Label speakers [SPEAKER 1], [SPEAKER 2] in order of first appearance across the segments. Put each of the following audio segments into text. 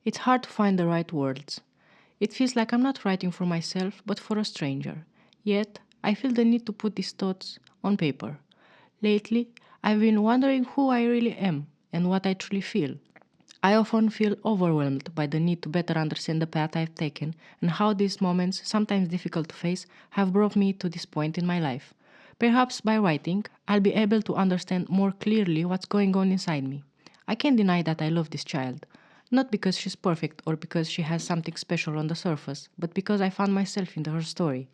[SPEAKER 1] It's hard to find the right words. It feels like I'm not writing for myself, but for a stranger. Yet, I feel the need to put these thoughts on paper. Lately, I've been wondering who I really am and what I truly feel. I often feel overwhelmed by the need to better understand the path I've taken and how these moments, sometimes difficult to face, have brought me to this point in my life. Perhaps by writing, I'll be able to understand more clearly what's going on inside me. I can't deny that I love this child. Not because she's perfect or because she has something special on the surface, but because I found myself in her story,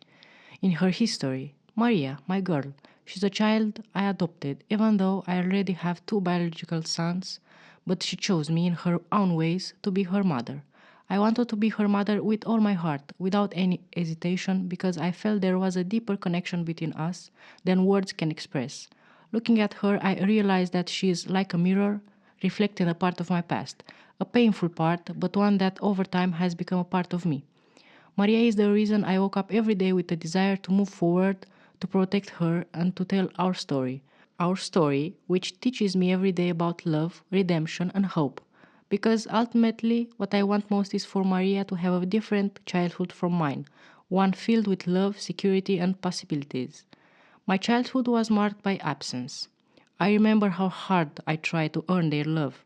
[SPEAKER 1] in her history. Maria, my girl, she's a child I adopted, even though I already have two biological sons, but she chose me in her own ways to be her mother. I wanted to be her mother with all my heart, without any hesitation, because I felt there was a deeper connection between us than words can express. Looking at her, I realized that she is like a mirror reflecting a part of my past, a painful part, but one that over time has become a part of me. Maria is the reason I woke up every day with a desire to move forward, to protect her, and to tell our story. Our story, which teaches me every day about love, redemption, and hope. Because ultimately, what I want most is for Maria to have a different childhood from mine, one filled with love, security, and possibilities. My childhood was marked by absence. I remember how hard I tried to earn their love.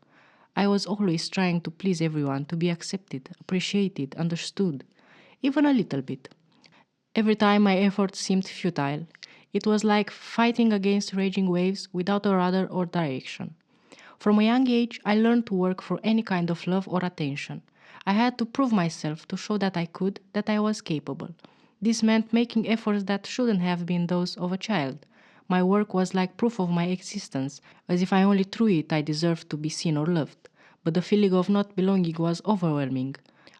[SPEAKER 1] I was always trying to please everyone, to be accepted, appreciated, understood, even a little bit. Every time my efforts seemed futile, it was like fighting against raging waves without a rudder or direction. From a young age, I learned to work for any kind of love or attention. I had to prove myself to show that I could, that I was capable. This meant making efforts that shouldn't have been those of a child. My work was like proof of my existence, as if I only through it I deserved to be seen or loved. But the feeling of not belonging was overwhelming.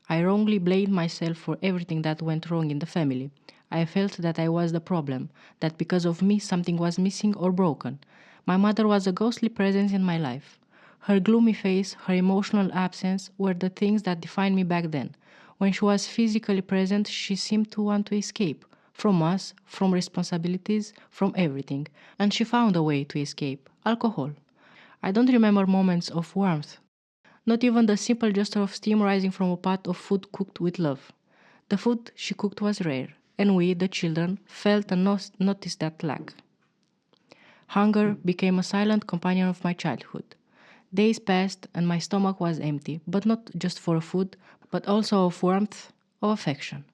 [SPEAKER 1] I wrongly blamed myself for everything that went wrong in the family. I felt that I was the problem, that because of me something was missing or broken. My mother was a ghostly presence in my life. Her gloomy face, her emotional absence were the things that defined me back then. When she was physically present, she seemed to want to escape from us, from responsibilities, from everything. And she found a way to escape alcohol. I don't remember moments of warmth, not even the simple gesture of steam rising from a pot of food cooked with love. The food she cooked was rare, and we, the children, felt and noticed that lack. Hunger became a silent companion of my childhood. Days passed and my stomach was empty, but not just for food, but also of warmth, of affection.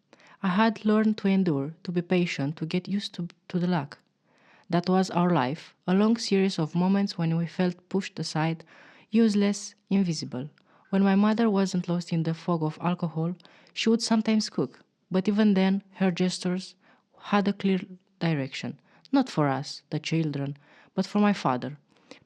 [SPEAKER 1] I had learned to endure, to be patient, to get used to the lack. That was our life, a long series of moments when we felt pushed aside, useless, invisible. When my mother wasn't lost in the fog of alcohol, she would sometimes cook, but even then her gestures had a clear direction, not for us, the children, but for my father.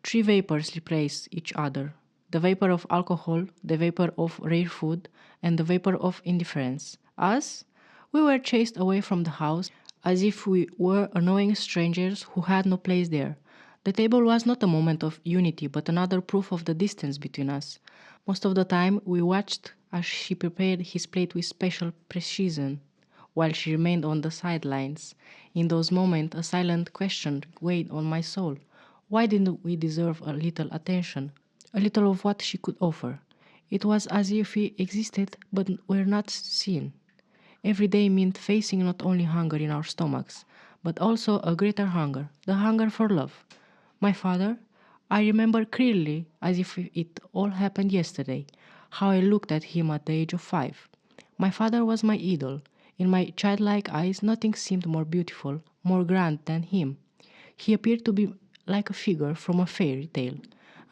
[SPEAKER 1] Three vapors replaced each other: the vapor of alcohol, the vapor of rare food, and the vapor of indifference. Us? We were chased away from the house as if we were annoying strangers who had no place there. The table was not a moment of unity, but another proof of the distance between us. Most of the time, we watched as she prepared his plate with special precision, while she remained on the sidelines. In those moments, a silent question weighed on my soul. Why didn't we deserve a little attention? A little of what she could offer? It was as if we existed but were not seen. Every day meant facing not only hunger in our stomachs, but also a greater hunger, the hunger for love. My father, I remember clearly, as if it all happened yesterday, how I looked at him at the age of 5. My father was my idol. In my childlike eyes, nothing seemed more beautiful, more grand than him. He appeared to be like a figure from a fairy tale,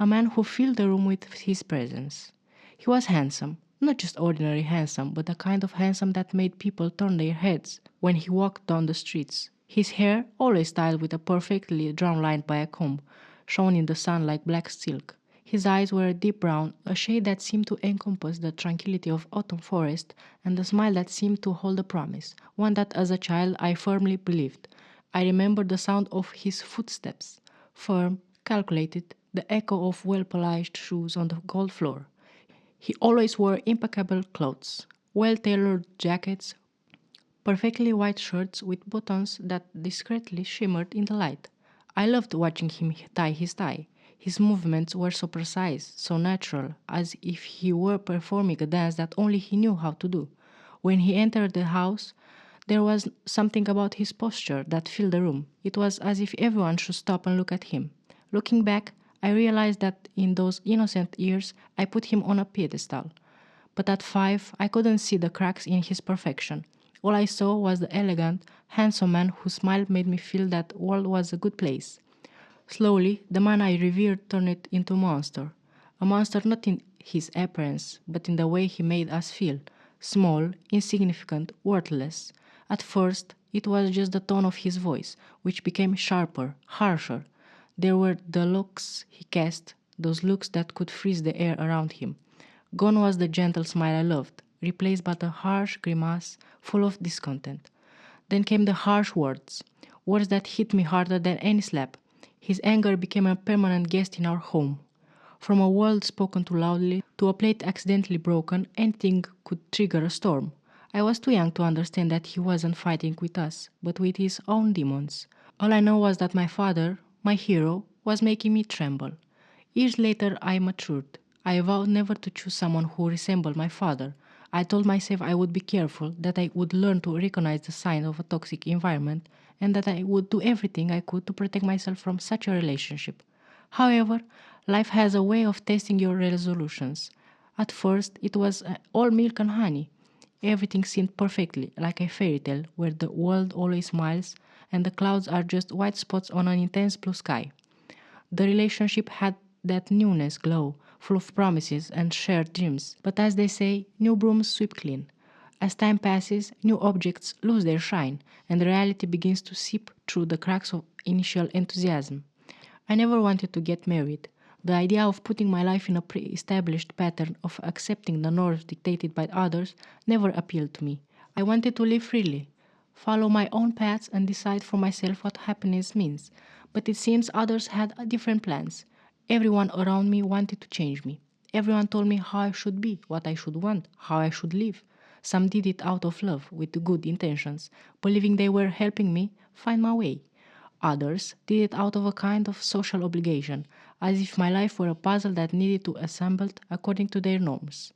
[SPEAKER 1] a man who filled the room with his presence. He was handsome, not just ordinary handsome, but a kind of handsome that made people turn their heads when he walked down the streets. His hair, always styled with a perfectly drawn line by a comb, shone in the sun like black silk. His eyes were a deep brown, a shade that seemed to encompass the tranquility of autumn forest, and a smile that seemed to hold a promise, one that as a child I firmly believed. I remember the sound of his footsteps, firm, calculated, the echo of well-polished shoes on the cold floor. He always wore impeccable clothes, well-tailored jackets, perfectly white shirts with buttons that discreetly shimmered in the light. I loved watching him tie his tie. His movements were so precise, so natural, as if he were performing a dance that only he knew how to do. When he entered the house, there was something about his posture that filled the room. It was as if everyone should stop and look at him. Looking back, I realized that in those innocent years I put him on a pedestal. But at 5, I couldn't see the cracks in his perfection. All I saw was the elegant, handsome man whose smile made me feel that the world was a good place. Slowly, the man I revered turned into a monster. A monster not in his appearance, but in the way he made us feel. Small, insignificant, worthless. At first, it was just the tone of his voice, which became sharper, harsher. There were the looks he cast, those looks that could freeze the air around him. Gone was the gentle smile I loved, replaced by a harsh grimace full of discontent. Then came the harsh words, words that hit me harder than any slap. His anger became a permanent guest in our home. From a word spoken too loudly to a plate accidentally broken, anything could trigger a storm. I was too young to understand that he wasn't fighting with us, but with his own demons. All I know was that my father, my hero, was making me tremble. Years later, I matured. I vowed never to choose someone who resembled my father. I told myself I would be careful, that I would learn to recognize the signs of a toxic environment, and that I would do everything I could to protect myself from such a relationship. However, life has a way of testing your resolutions. At first, it was all milk and honey. Everything seemed perfectly, like a fairy tale where the world always smiles and the clouds are just white spots on an intense blue sky. The relationship had that newness glow, full of promises and shared dreams. But as they say, new brooms sweep clean. As time passes, new objects lose their shine, and reality begins to seep through the cracks of initial enthusiasm. I never wanted to get married. The idea of putting my life in a pre-established pattern of accepting the norms dictated by others never appealed to me. I wanted to live freely, follow my own paths and decide for myself what happiness means. But it seems others had different plans. Everyone around me wanted to change me. Everyone told me how I should be, what I should want, how I should live. Some did it out of love, with good intentions, believing they were helping me find my way. Others did it out of a kind of social obligation, as if my life were a puzzle that needed to be assembled according to their norms.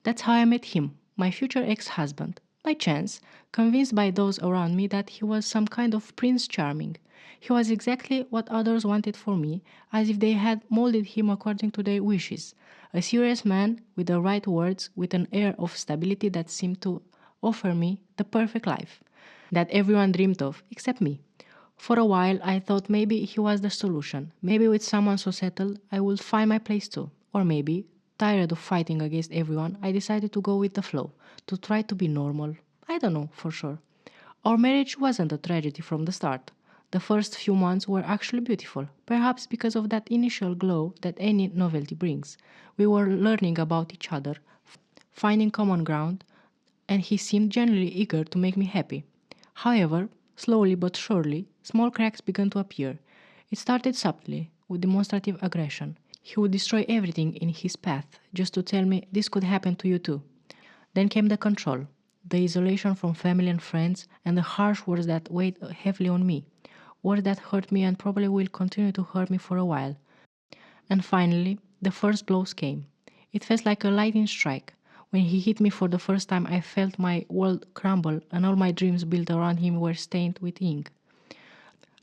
[SPEAKER 1] That's how I met him, my future ex-husband, by chance, convinced by those around me that he was some kind of Prince Charming. He was exactly what others wanted for me, as if they had molded him according to their wishes. A serious man, with the right words, with an air of stability that seemed to offer me the perfect life that everyone dreamed of, except me. For a while, I thought maybe he was the solution. Maybe with someone so settled, I would find my place too. Or maybe, tired of fighting against everyone, I decided to go with the flow, to try to be normal. I don't know for sure. Our marriage wasn't a tragedy from the start. The first few months were actually beautiful, perhaps because of that initial glow that any novelty brings. We were learning about each other, finding common ground, and he seemed genuinely eager to make me happy. However, slowly but surely, small cracks began to appear. It started subtly, with demonstrative aggression. He would destroy everything in his path just to tell me this could happen to you too. Then came the control, the isolation from family and friends, and the harsh words that weighed heavily on me. Words that hurt me and probably will continue to hurt me for a while. And finally, the first blows came. It felt like a lightning strike. When he hit me for the first time, I felt my world crumble and all my dreams built around him were stained with ink.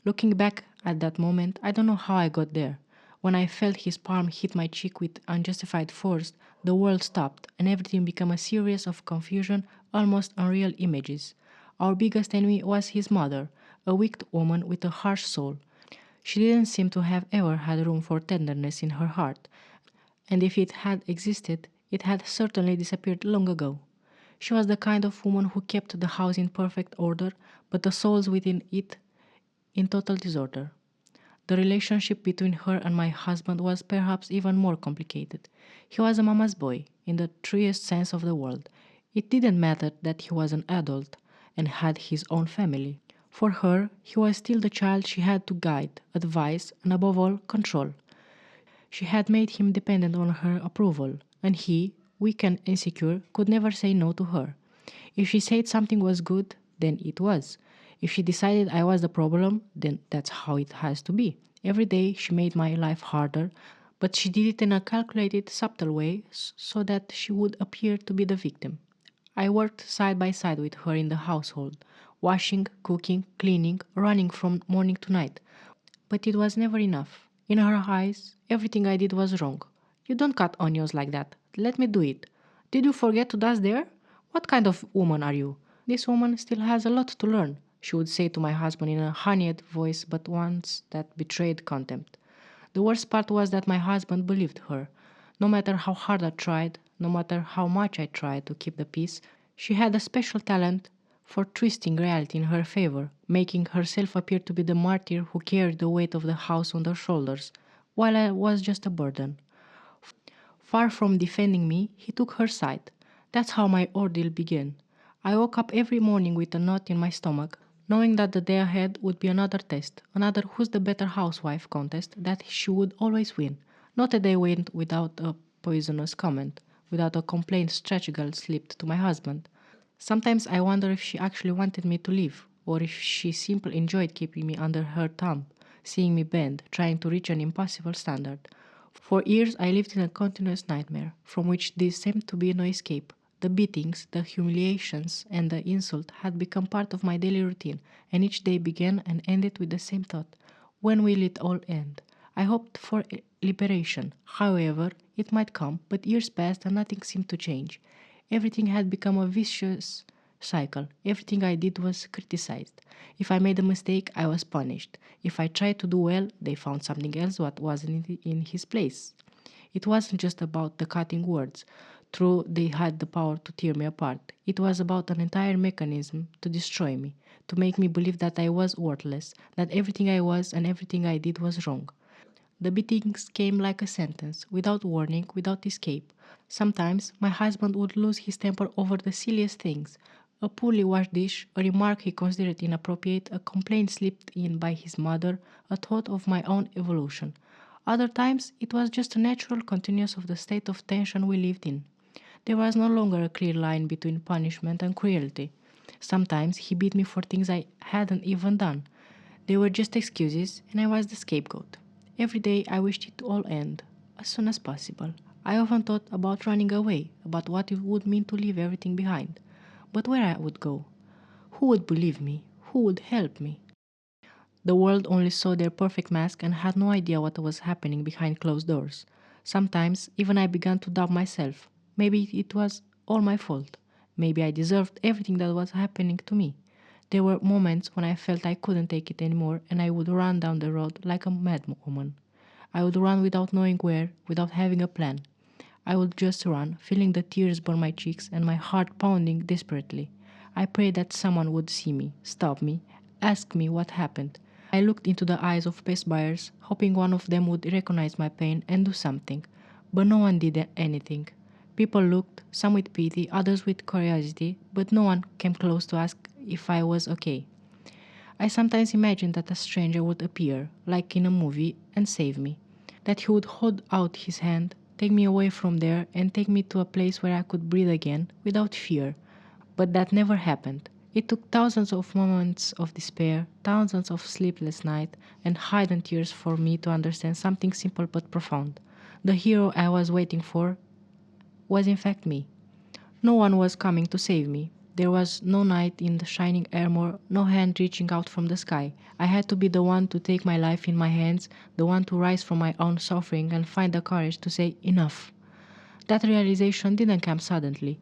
[SPEAKER 1] Looking back at that moment, I don't know how I got there. When I felt his palm hit my cheek with unjustified force, the world stopped and everything became a series of confusion, almost unreal images. Our biggest enemy was his mother, a wicked woman with a harsh soul. She didn't seem to have ever had room for tenderness in her heart, and if it had existed, it had certainly disappeared long ago. She was the kind of woman who kept the house in perfect order, but the souls within it in total disorder. The relationship between her and my husband was perhaps even more complicated. He was a mama's boy, in the truest sense of the word. It didn't matter that he was an adult and had his own family. For her, he was still the child she had to guide, advise, and above all, control. She had made him dependent on her approval, and he, weak and insecure, could never say no to her. If she said something was good, then it was. If she decided I was the problem, then that's how it has to be. Every day she made my life harder, but she did it in a calculated, subtle way so that she would appear to be the victim. I worked side by side with her in the household, washing, cooking, cleaning, running from morning to night. But it was never enough. In her eyes, everything I did was wrong. You don't cut onions like that. Let me do it. Did you forget to dust there? What kind of woman are you? This woman still has a lot to learn, she would say to my husband in a honeyed voice, but once that betrayed contempt. The worst part was that my husband believed her. No matter how hard I tried, no matter how much I tried to keep the peace, she had a special talent for twisting reality in her favor, making herself appear to be the martyr who carried the weight of the house on her shoulders, while I was just a burden. Far from defending me, he took her side. That's how my ordeal began. I woke up every morning with a knot in my stomach, knowing that the day ahead would be another test, another who's the better housewife contest that she would always win. Not a day went without a poisonous comment, without a complaint strategical slipped to my husband. Sometimes I wonder if she actually wanted me to leave, or if she simply enjoyed keeping me under her thumb, seeing me bend, trying to reach an impossible standard. For years I lived in a continuous nightmare, from which there seemed to be no escape. The beatings, the humiliations, and the insult had become part of my daily routine, and each day began and ended with the same thought: when will it all end? I hoped for liberation. However, it might come, but years passed and nothing seemed to change. Everything had become a vicious cycle. Everything I did was criticized. If I made a mistake, I was punished. If I tried to do well, they found something else what wasn't in his place. It wasn't just about the cutting words. True, they had the power to tear me apart. It was about an entire mechanism to destroy me, to make me believe that I was worthless, that everything I was and everything I did was wrong. The beatings came like a sentence, without warning, without escape. Sometimes my husband would lose his temper over the silliest things: a poorly washed dish, a remark he considered inappropriate, a complaint slipped in by his mother, a thought of my own evolution. Other times it was just a natural continuance of the state of tension we lived in. There was no longer a clear line between punishment and cruelty. Sometimes he beat me for things I hadn't even done. They were just excuses, and I was the scapegoat. Every day I wished it to all end, as soon as possible. I often thought about running away, about what it would mean to leave everything behind. But where I would go? Who would believe me? Who would help me? The world only saw their perfect mask and had no idea what was happening behind closed doors. Sometimes even I began to doubt myself. Maybe it was all my fault. Maybe I deserved everything that was happening to me. There were moments when I felt I couldn't take it anymore and I would run down the road like a madwoman. I would run without knowing where, without having a plan. I would just run, feeling the tears burn my cheeks and my heart pounding desperately. I prayed that someone would see me, stop me, ask me what happened. I looked into the eyes of passers-by, hoping one of them would recognize my pain and do something. But no one did anything. People looked, some with pity, others with curiosity, but no one came close to ask if I was okay. I sometimes imagined that a stranger would appear, like in a movie, and save me. That he would hold out his hand, take me away from there, and take me to a place where I could breathe again, without fear. But that never happened. It took thousands of moments of despair, thousands of sleepless nights, and hidden tears for me to understand something simple but profound. The hero I was waiting for was in fact me. No one was coming to save me. There was no knight in the shining armor, no hand reaching out from the sky. I had to be the one to take my life in my hands, the one to rise from my own suffering and find the courage to say enough. That realization didn't come suddenly.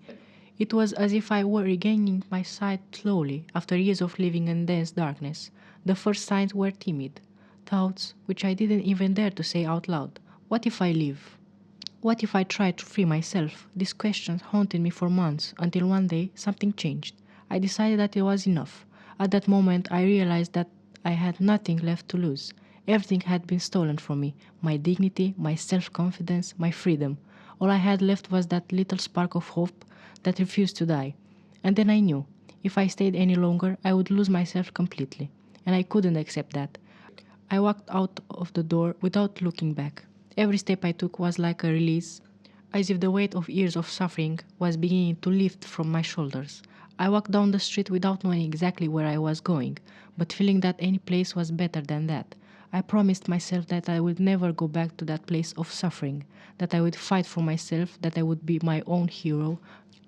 [SPEAKER 1] It was as if I were regaining my sight slowly, after years of living in dense darkness. The first signs were timid. Thoughts which I didn't even dare to say out loud. What if I leave? What if I tried to free myself? These questions haunted me for months, until one day something changed. I decided that it was enough. At that moment I realized that I had nothing left to lose. Everything had been stolen from me: my dignity, my self-confidence, my freedom. All I had left was that little spark of hope that refused to die. And then I knew, if I stayed any longer, I would lose myself completely. And I couldn't accept that. I walked out of the door without looking back. Every step I took was like a release, as if the weight of years of suffering was beginning to lift from my shoulders. I walked down the street without knowing exactly where I was going, but feeling that any place was better than that. I promised myself that I would never go back to that place of suffering, that I would fight for myself, that I would be my own hero,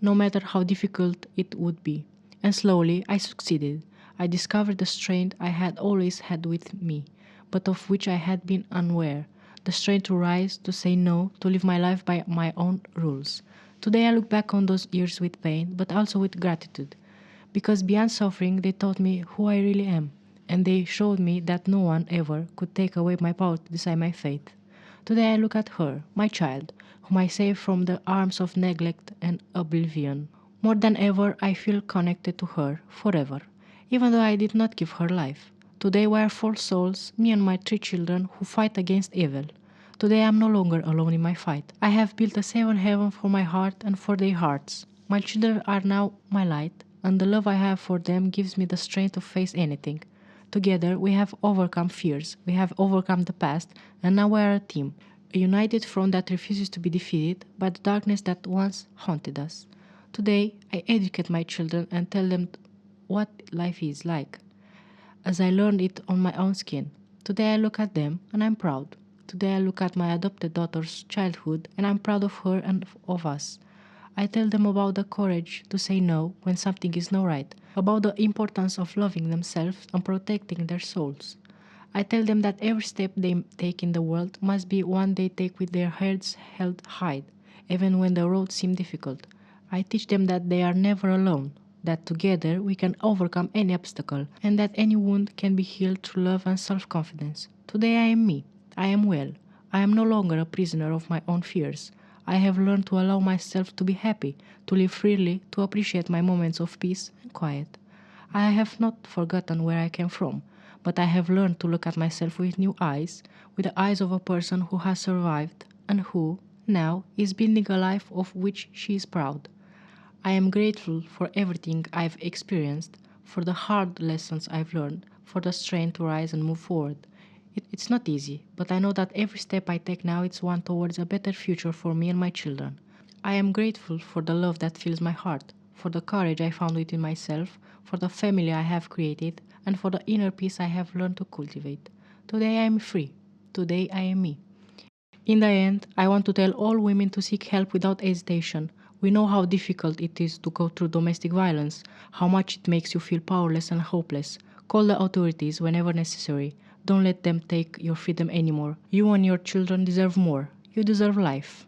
[SPEAKER 1] no matter how difficult it would be. And slowly I succeeded. I discovered the strength I had always had with me, but of which I had been unaware. The strength to rise, to say no, to live my life by my own rules. Today I look back on those years with pain, but also with gratitude. Because beyond suffering, they taught me who I really am, and they showed me that no one ever could take away my power to decide my fate. Today I look at her, my child, whom I saved from the arms of neglect and oblivion. More than ever, I feel connected to her forever, even though I did not give her life. Today we are four souls, me and my three children, who fight against evil. Today I am no longer alone in my fight. I have built a safe heaven for my heart and for their hearts. My children are now my light, and the love I have for them gives me the strength to face anything. Together we have overcome fears, we have overcome the past, and now we are a team, a united front that refuses to be defeated by the darkness that once haunted us. Today I educate my children and tell them what life is like, as I learned it on my own skin. Today I look at them and I'm proud. Today I look at my adopted daughter's childhood and I'm proud of her and of us. I tell them about the courage to say no when something is not right, about the importance of loving themselves and protecting their souls. I tell them that every step they take in the world must be one they take with their heads held high, even when the road seems difficult. I teach them that they are never alone, that together we can overcome any obstacle, and that any wound can be healed through love and self-confidence. Today I am me. I am well. I am no longer a prisoner of my own fears. I have learned to allow myself to be happy, to live freely, to appreciate my moments of peace and quiet. I have not forgotten where I came from, but I have learned to look at myself with new eyes, with the eyes of a person who has survived and who, now, is building a life of which she is proud. I am grateful for everything I've experienced, for the hard lessons I've learned, for the strength to rise and move forward. It's not easy, but I know that every step I take now is one towards a better future for me and my children. I am grateful for the love that fills my heart, for the courage I found within myself, for the family I have created, and for the inner peace I have learned to cultivate. Today I am free. Today I am me. In the end, I want to tell all women to seek help without hesitation. We know how difficult it is to go through domestic violence, how much it makes you feel powerless and hopeless. Call the authorities whenever necessary. Don't let them take your freedom anymore. You and your children deserve more. You deserve life.